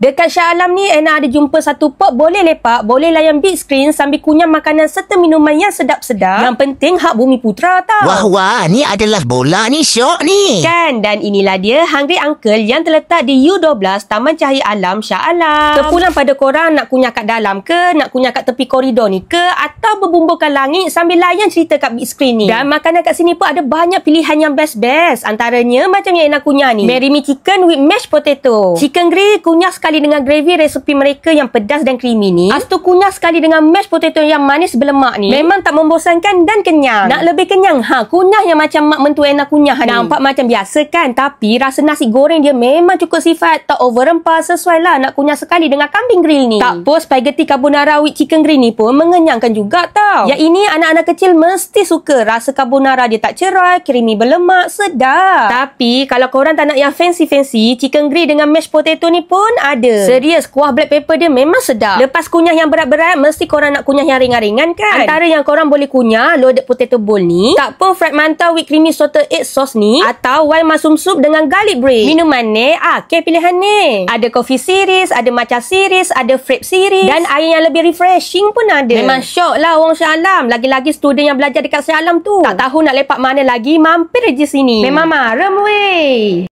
Dekat Shah Alam ni, Ana ada jumpa satu pop boleh lepak, boleh layan big screen sambil kunyah makanan serta minuman yang sedap-sedap. Yang penting hak Bumi Putra tau. Wah, ni adalah bola ni, syok ni. Kan, dan inilah dia Hungry Uncle yang terletak di U12 Taman Cahaya Alam Shah Alam. Terpulang pada korang nak kunyah kat dalam ke, nak kunyah kat tepi koridor ni ke, atau berbumburkan langit sambil layan cerita kat big screen ni. Dan makanan kat sini pun ada banyak pilihan yang best-best. Antaranya macam yang Ana kunyah ni, Marry Me Chicken with mashed potato. Chicken grill kunyah sekali dengan gravy resepi mereka yang pedas dan creamy ni. Lepas tu kunyah sekali dengan mashed potato yang manis berlemak ni. Memang tak membosankan dan kenyang. Nak lebih kenyang, kunyah yang macam mak mentua Ana kunyah ni. Nampak macam biasa kan, tapi rasa nasi goreng dia memang cukup sifat, tak over rempah, sesuai lah nak kunyah sekali dengan kambing grill ni. Tak pun spaghetti carbonara with chicken grill ni pun mengenyangkan juga tau. Yang ini anak-anak kecil mesti suka. Rasa carbonara dia tak cerai, creamy berlemak, sedap. Tapi kalau korang tak nak yang fancy-fancy, chicken grill dengan mashed potato ni pun ada. Serius, kuah black pepper dia memang sedap. Lepas kunyah yang berat-berat, mesti korang nak kunyah yang ringan-ringan kan? Antara yang korang boleh kunyah, loaded potato bowl ni, tak pun fried mantau with creamy salted egg sauce ni, atau wild mushroom soup dengan garlic bread. Minuman ni, pilihan ni. Ada coffee series, ada matcha series, ada frappe series, dan air yang lebih refreshing pun ada. Memang syok lah orang Shah Alam. Lagi-lagi student yang belajar dekat Shah Alam tu. Tak tahu nak lepak mana lagi, mampir je sini. Memang marem weh.